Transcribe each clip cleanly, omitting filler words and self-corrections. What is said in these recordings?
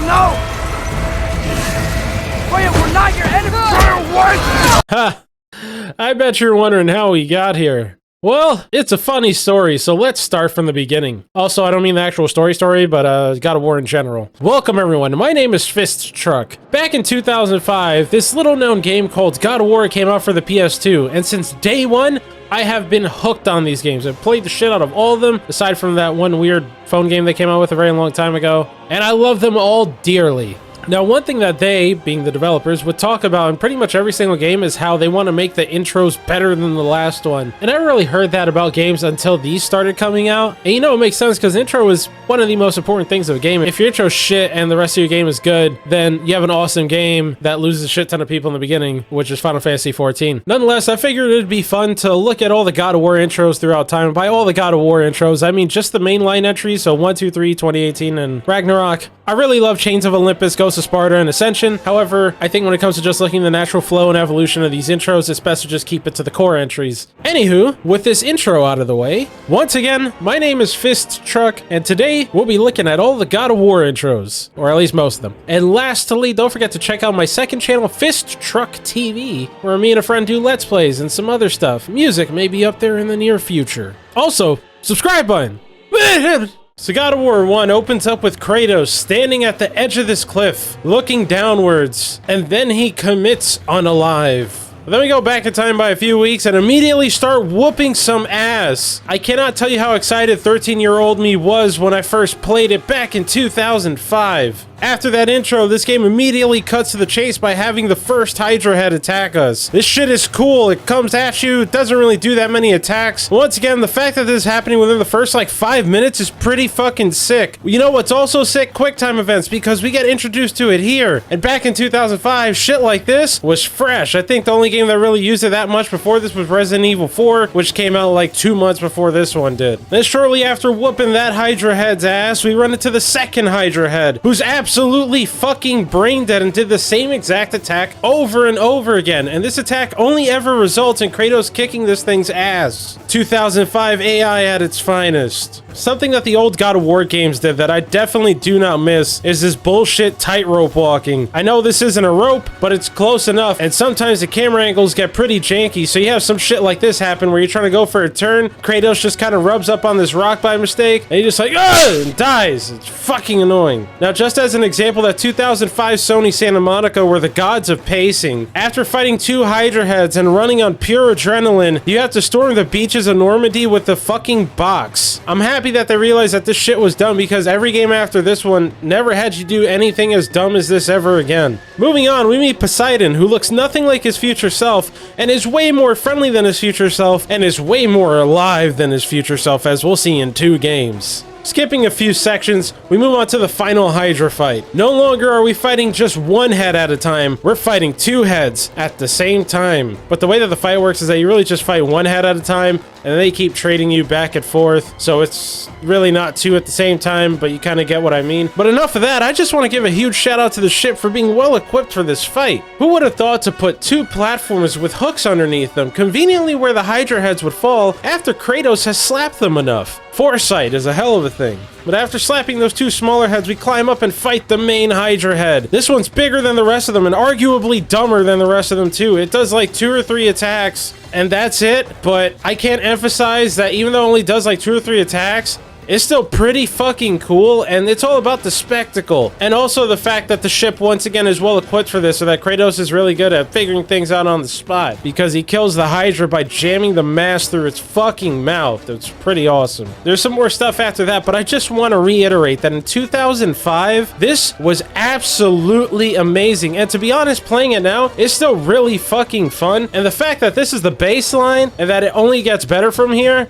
Oh no! Wait, we're not your enemy! What? Ha! I bet you're wondering how we got here. Well, it's a funny story, so let's start from the beginning. Also, I don't mean the actual story, but God of War in general. Welcome everyone, my name is Fist Truck. Back in 2005, this little known game called God of War came out for the PS2, and since day one, I have been hooked on these games. I've played the shit out of all of them, aside from that one weird phone game they came out with a very long time ago, and I love them all dearly. Now, one thing that they, being the developers, would talk about in pretty much every single game is how they want to make the intros better than the last one. And I never really heard that about games until these started coming out. And you know, it makes sense because intro is one of the most important things of a game. If your intro's shit and the rest of your game is good, then you have an awesome game that loses a shit ton of people in the beginning, which is Final Fantasy XIV. Nonetheless, I figured it'd be fun to look at all the God of War intros throughout time. And by all the God of War intros, I mean just the mainline entries, so 1, 2, 3, 2018, and Ragnarok. I really love Chains of Olympus, Ghost of Sparta, and Ascension. However, I think when it comes to just looking at the natural flow and evolution of these intros, it's best to just keep it to the core entries. Anywho, with this intro out of the way, once again, my name is Fist Truck, and today we'll be looking at all the God of War intros, or at least most of them. And lastly, don't forget to check out my second channel, Fist Truck TV, where me and a friend do Let's Plays and some other stuff. Music may be up there in the near future. Also, subscribe button! So God of War 1 opens up with Kratos standing at the edge of this cliff, looking downwards, and then he commits unalive. Then we go back in time by a few weeks and immediately start whooping some ass. I cannot tell you how excited 13-year-old me was when I first played it back in 2005. After that intro, this game immediately cuts to the chase by having the first Hydra head attack us. This shit is cool. It comes at you. It doesn't really do that many attacks. Once again, the fact that this is happening within the first like 5 minutes is pretty fucking sick. You know what's also sick? QuickTime events, because we get introduced to it here. And back in 2005, shit like this was fresh. I think the only game that really used it that much before this was Resident Evil 4, which came out like 2 months before this one did. Then shortly after whooping that Hydra head's ass, we run into the second Hydra head, who's absolutely fucking brain dead and did the same exact attack over and over again. And this attack only ever results in Kratos kicking this thing's ass. 2005 AI at its finest. Something that the old God of War games did that I definitely do not miss is this bullshit tightrope walking. I know this isn't a rope, but it's close enough, and sometimes the camera angles get pretty janky, so you have some shit like this happen where you're trying to go for a turn, Kratos just kind of rubs up on this rock by mistake, and he just like, ugh, and dies. It's fucking annoying. Now, just as an example, that 2005 Sony Santa Monica were the gods of pacing. After fighting 2 Hydra heads and running on pure adrenaline, you have to storm the beaches of Normandy with the fucking box. I'm happy that they realized that this shit was dumb, because every game after this one never had you do anything as dumb as this ever again. Moving on, we meet Poseidon, who looks nothing like his future self, and is way more friendly than his future self, and is way more alive than his future self, as we'll see in 2 games. Skipping a few sections, we move on to the final Hydra fight. No longer are we fighting just 1 head at a time, we're fighting 2 heads at the same time. But the way that the fight works is that you really just fight 1 head at a time, and they keep trading you back and forth, so it's really not 2 at the same time, but you kind of get what I mean. But enough of that, I just want to give a huge shout out to the ship for being well equipped for this fight. Who would have thought to put 2 platforms with hooks underneath them, conveniently where the Hydra heads would fall after Kratos has slapped them enough? Foresight is a hell of a thing. But after slapping those 2 smaller heads, we climb up and fight the main Hydra head. This one's bigger than the rest of them and arguably dumber than the rest of them too. It does like 2 or 3 attacks and that's it, but I can't emphasize that even though it only does like 2 or 3 attacks, it's still pretty fucking cool, and it's all about the spectacle. And also the fact that the ship, once again, is well equipped for this, so that Kratos is really good at figuring things out on the spot, because he kills the Hydra by jamming the mast through its fucking mouth. It's pretty awesome. There's some more stuff after that, but I just want to reiterate that in 2005, this was absolutely amazing. And to be honest, playing it now is still really fucking fun. And the fact that this is the baseline, and that it only gets better from here,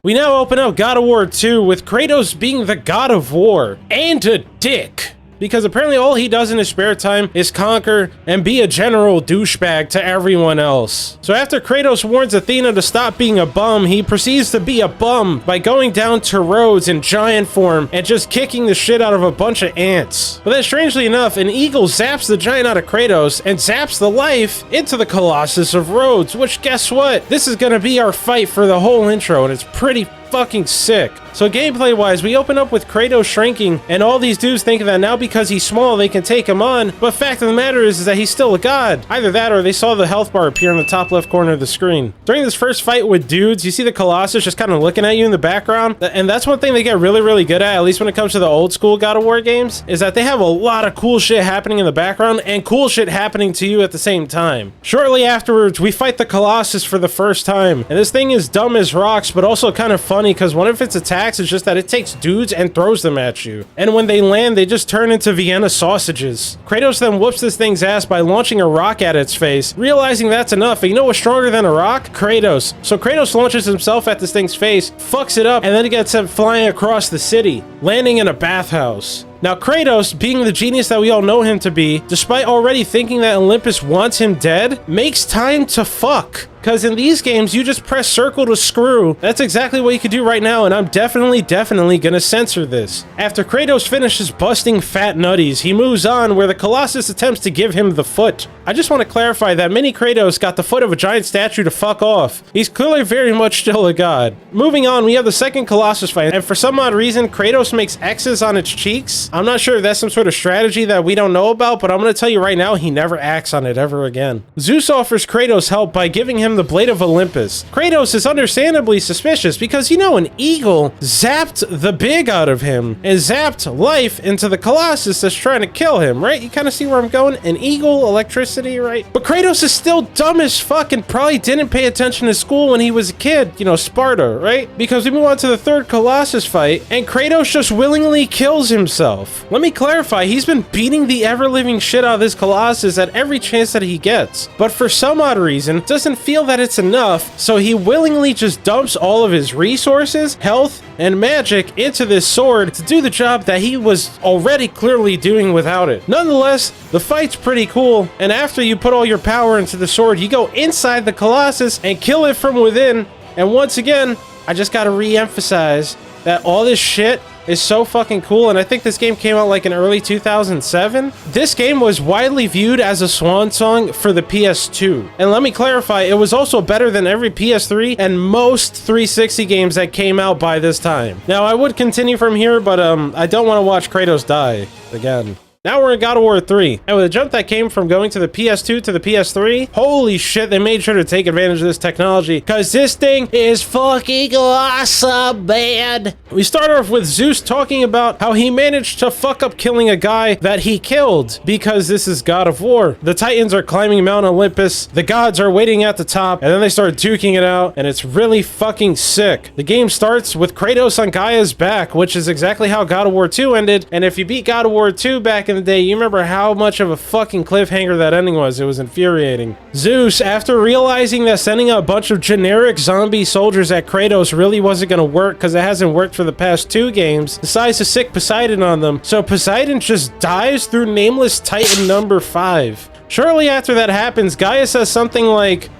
we now open up God of War 2 with Kratos being the God of War and a dick. because apparently all he does in his spare time is conquer and be a general douchebag to everyone else. So after Kratos warns Athena to stop being a bum, he proceeds to be a bum by going down to Rhodes in giant form and just kicking the shit out of a bunch of ants. But then strangely enough, an eagle zaps the giant out of Kratos and zaps the life into the Colossus of Rhodes, which guess what? This is gonna be our fight for the whole intro, and it's pretty fucking sick. So gameplay wise, we open up with Kratos shrinking and all these dudes thinking that now because he's small they can take him on, but fact of the matter is that he's still a god. Either that or they saw the health bar appear in the top left corner of the screen. During this first fight with dudes, you see the Colossus just kind of looking at you in the background, and that's one thing they get really good at least when it comes to the old school God of War games, is that they have a lot of cool shit happening in the background and cool shit happening to you at the same time. Shortly afterwards, we fight the Colossus for the first time, and this thing is dumb as rocks, but also kind of funny because one of its attacks is just that it takes dudes and throws them at you. And when they land, they just turn into Vienna sausages. Kratos then whoops this thing's ass by launching a rock at its face, realizing that's enough. And you know what's stronger than a rock? Kratos. So Kratos launches himself at this thing's face, fucks it up, and then it gets sent flying across the city, landing in a bathhouse. Now Kratos, being the genius that we all know him to be, despite already thinking that Olympus wants him dead, makes time to fuck. Because in these games, you just press circle to screw. That's exactly what you could do right now, and I'm definitely gonna censor this. After Kratos finishes busting fat nutties, he moves on where the Colossus attempts to give him the foot. I just want to clarify that mini Kratos got the foot of a giant statue to fuck off. He's clearly very much still a god. Moving on, we have the second Colossus fight, and for some odd reason, Kratos makes X's on its cheeks. I'm not sure if that's some sort of strategy that we don't know about, but I'm gonna tell you right now, he never acts on it ever again. Zeus offers Kratos help by giving him the Blade of Olympus. Kratos is understandably suspicious because, you know, an eagle zapped the big out of him and zapped life into the Colossus that's trying to kill him, right? You kind of see where I'm going? An eagle, electricity, right? But Kratos is still dumb as fuck and probably didn't pay attention to school when he was a kid, you know, Sparta, right? Because we move on to the third Colossus fight and Kratos just willingly kills himself. Let me clarify, he's been beating the ever-living shit out of this Colossus at every chance that he gets, but for some odd reason, doesn't feel that it's enough, so he willingly just dumps all of his resources, health, and magic into this sword to do the job that he was already clearly doing without it. Nonetheless, the fight's pretty cool, and after you put all your power into the sword, you go inside the Colossus and kill it from within, and once again, I just gotta re-emphasize that all this shit is so fucking cool, and I think this game came out like in early 2007. This game was widely viewed as a swan song for the PS2. And let me clarify, it was also better than every PS3 and most 360 games that came out by this time. Now, I would continue from here, but I don't want to watch Kratos die again. Now we're in God of War 3, and with a jump that came from going to the PS2 to the PS3, holy shit, they made sure to take advantage of this technology, because this thing is fucking awesome, man. We start off with Zeus talking about how he managed to fuck up killing a guy that he killed, because this is God of War. The Titans are climbing Mount Olympus, the gods are waiting at the top, and then they start duking it out, and it's really fucking sick. The game starts with Kratos on Gaia's back, which is exactly how God of War 2 ended, and if you beat God of War 2 back in the day, you remember how much of a fucking cliffhanger that ending was. It was infuriating. Zeus, after realizing that sending a bunch of generic zombie soldiers at Kratos really wasn't gonna work because it hasn't worked for the past 2 games, decides to sick Poseidon on them, so Poseidon just dives through nameless Titan number 5. Shortly after that happens, Gaia says something like,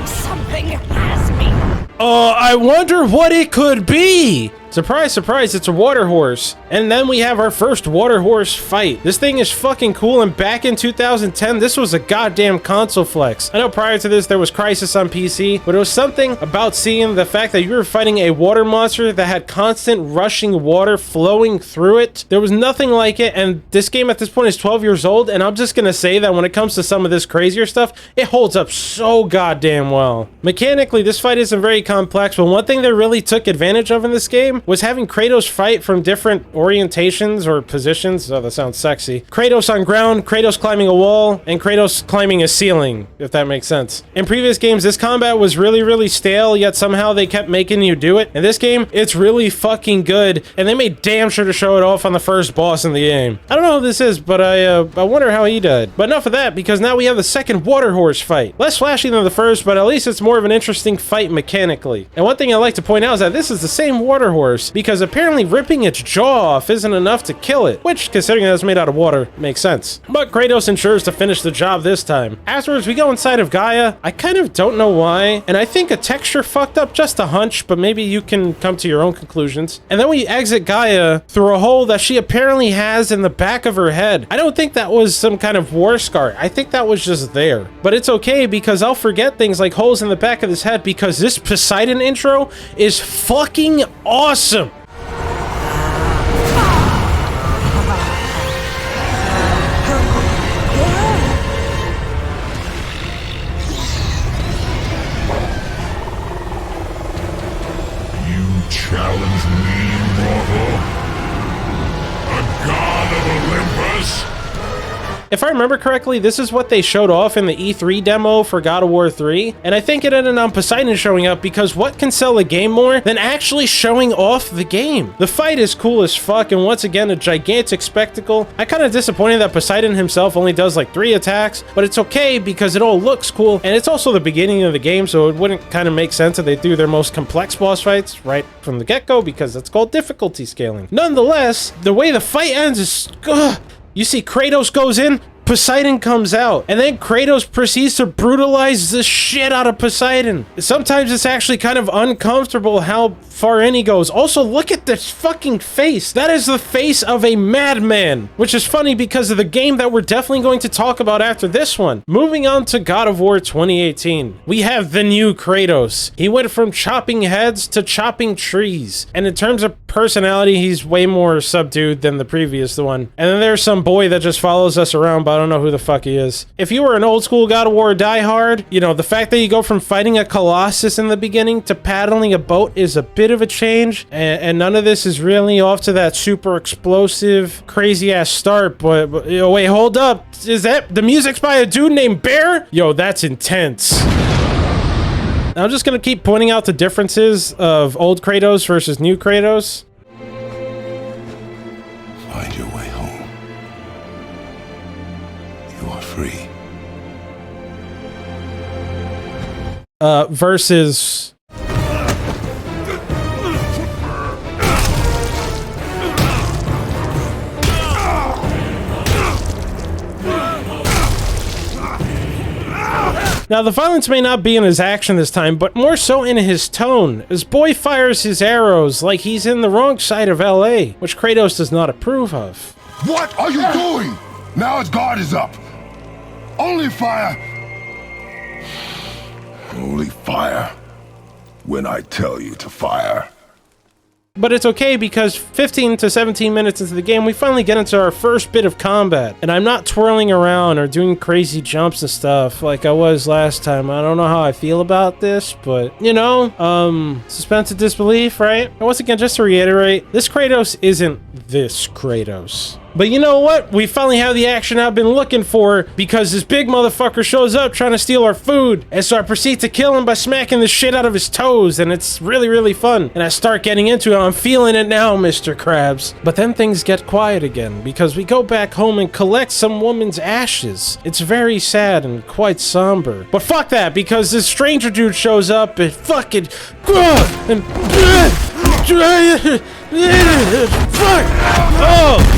Something has me. I wonder what it could be. Surprise, surprise, it's a water horse. And then we have our first water horse fight. This thing is fucking cool, and back in 2010, this was a goddamn console flex. I know prior to this, there was Crysis on PC, but it was something about seeing the fact that you were fighting a water monster that had constant rushing water flowing through it. There was nothing like it, and this game at this point is 12 years old, and I'm just gonna say that when it comes to some of this crazier stuff, it holds up so goddamn well. Mechanically, this fight isn't very complex, but one thing they really took advantage of in this game was having Kratos fight from different orientations or positions. Oh, that sounds sexy. Kratos on ground, Kratos climbing a wall, and Kratos climbing a ceiling, if that makes sense. In previous games, this combat was really stale, yet somehow they kept making you do it. In this game, it's really fucking good, and they made damn sure to show it off on the first boss in the game. I don't know who this is, but I wonder how he died. But enough of that, because now we have the second water horse fight. Less flashy than the first, but at least it's more of an interesting fight mechanically. And one thing I like to point out is that this is the same water horse worse, because apparently ripping its jaw off isn't enough to kill it, which, considering that it's made out of water, makes sense. But Kratos ensures to finish the job this time. Afterwards, we go inside of Gaia. I kind of don't know why, and I think a texture fucked up, just a hunch, but maybe you can come to your own conclusions. And then we exit Gaia through a hole that she apparently has in the back of her head. I don't think that was some kind of war scar. I think that was just there. But it's okay, because I'll forget things like holes in the back of his head, because this Poseidon intro is fucking awesome. Challenge me, mortal? A god of Olympus? If I remember correctly, this is what they showed off in the E3 demo for God of War 3, and I think it ended on Poseidon showing up, because what can sell a game more than actually showing off the game? The fight is cool as fuck, and once again, a gigantic spectacle. I'm kind of disappointed that Poseidon himself only does like 3 attacks, but it's okay because it all looks cool, and it's also the beginning of the game, so it wouldn't kind of make sense that they do their most complex boss fights right from the get-go, because that's called difficulty scaling. Nonetheless, the way the fight ends is... You see Kratos goes in, Poseidon comes out, and then Kratos proceeds to brutalize the shit out of Poseidon. Sometimes it's actually kind of uncomfortable how far in he goes. Also, look at this fucking face. That is the face of a madman, which is funny because of the game that we're definitely going to talk about after this one. Moving on to God of War 2018, we have the new Kratos. He went from chopping heads to chopping trees, and in terms of personality, he's way more subdued than the previous one. And then there's some boy that just follows us around, but I don't know who the fuck he is. If you were an old school God of War diehard, you know, the fact that you go from fighting a Colossus in the beginning to paddling a boat is a bit of a change, and none of this is really off to that super explosive, crazy ass start, but yo, wait, hold up. Is that the music's by a dude named Bear? Yo, that's intense. I'm just gonna keep pointing out the differences of old Kratos versus new Kratos. Find your way home. You are free. Versus... Now, the violence may not be in his action this time, but more so in his tone, as Boy fires his arrows like he's in the wrong side of LA, which Kratos does not approve of. What are you doing? Now his guard is up. Only fire. Only fire when I tell you to fire. But it's okay, because 15 to 17 minutes into the game, we finally get into our first bit of combat. And I'm not twirling around or doing crazy jumps and stuff like I was last time. I don't know how I feel about this, but, you know, suspense of disbelief, right? And once again, just to reiterate, this Kratos isn't this Kratos. But you know what? We finally have the action I've been looking for, because this big motherfucker shows up trying to steal our food. And so I proceed to kill him by smacking the shit out of his toes, and it's really, really fun. And I start getting into it. I'm feeling it now, Mr. Krabs. But then things get quiet again, because we go back home and collect some woman's ashes. It's very sad and quite somber. But fuck that, because this stranger dude shows up and fucking... and... fuck! Oh!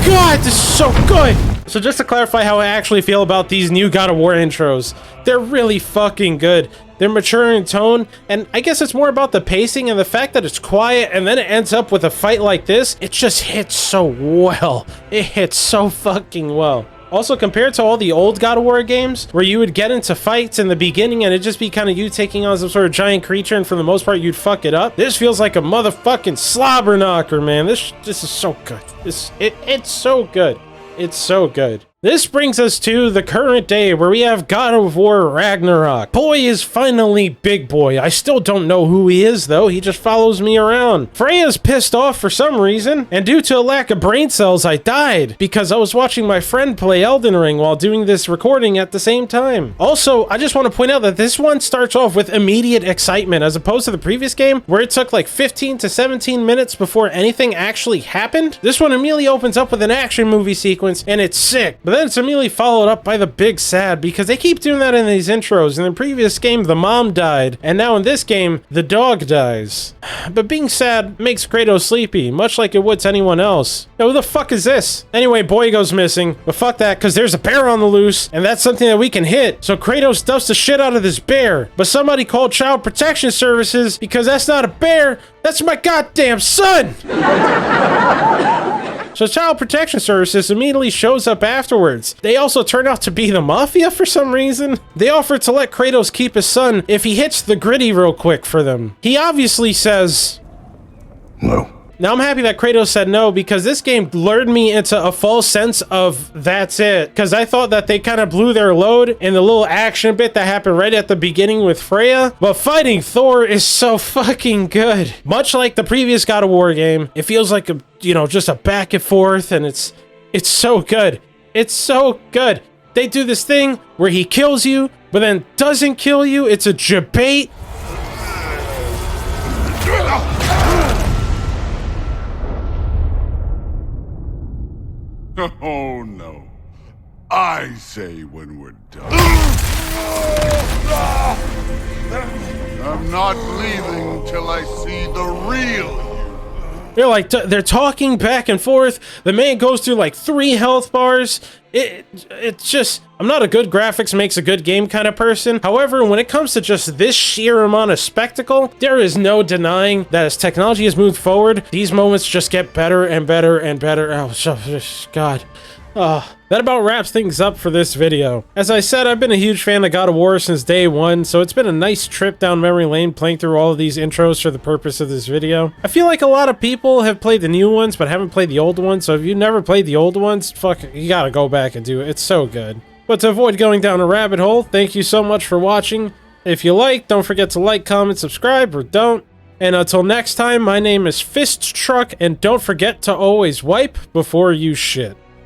God, this is so good! So just to clarify how I actually feel about these new God of War intros, they're really fucking good. They're mature in tone, and I guess it's more about the pacing and the fact that it's quiet and then it ends up with a fight like this. It just hits so well. It hits so fucking well. Also, compared to all the old God of War games, where you would get into fights in the beginning and it'd just be kind of you taking on some sort of giant creature, and for the most part, you'd fuck it up. This feels like a motherfucking slobber knocker, man. This is so good. It's so good. It's so good. This brings us to the current day, where we have God of War Ragnarok. Boy is finally big boy. I still don't know who he is, though. He just follows me around. Freya's pissed off for some reason, and due to a lack of brain cells, I died, because I was watching my friend play Elden Ring while doing this recording at the same time. Also, I just want to point out that this one starts off with immediate excitement, as opposed to the previous game, where it took like 15 to 17 minutes before anything actually happened. This one immediately opens up with an action movie sequence, and it's sick. But then it's immediately followed up by the big sad, because they keep doing that in these intros. In the previous game, the mom died, and now in this game, the dog dies. But being sad makes Kratos sleepy, much like it would to anyone else. Yo, who the fuck is this? Anyway, boy goes missing, but fuck that, because there's a bear on the loose, and that's something that we can hit. So Kratos dusts the shit out of this bear, but somebody called Child Protection Services, because that's not a bear, that's my goddamn son! So Child Protection Services immediately shows up afterwards. They also turn out to be the Mafia for some reason. They offer to let Kratos keep his son if he hits the gritty real quick for them. He obviously says No. Now, I'm happy that Kratos said no, because this game lured me into a false sense of that's it. Because I thought that they kind of blew their load in the little action bit that happened right at the beginning with Freya. But fighting Thor is so fucking good. Much like the previous God of War game, it feels like a, you know, just a back and forth, and it's so good. It's so good. They do this thing where he kills you, but then doesn't kill you. It's a debate. Oh no. I say when we're done. I'm not leaving till I see the real you. They're talking back and forth. The man goes through like 3 health bars. It's just, I'm not a good graphics makes a good game kind of person. However, when it comes to just this sheer amount of spectacle, there is no denying that as technology has moved forward, these moments just get better and better and better. Oh, God. That about wraps things up for this video. As I said, I've been a huge fan of God of War since day one, so it's been a nice trip down memory lane playing through all of these intros for the purpose of this video. I feel like a lot of people have played the new ones, but haven't played the old ones, so if you've never played the old ones, fuck, you gotta go back and do it. It's so good. But to avoid going down a rabbit hole, thank you so much for watching. If you like, don't forget to like, comment, subscribe, or don't. And until next time, my name is Fist Truck, and don't forget to always wipe before you shit.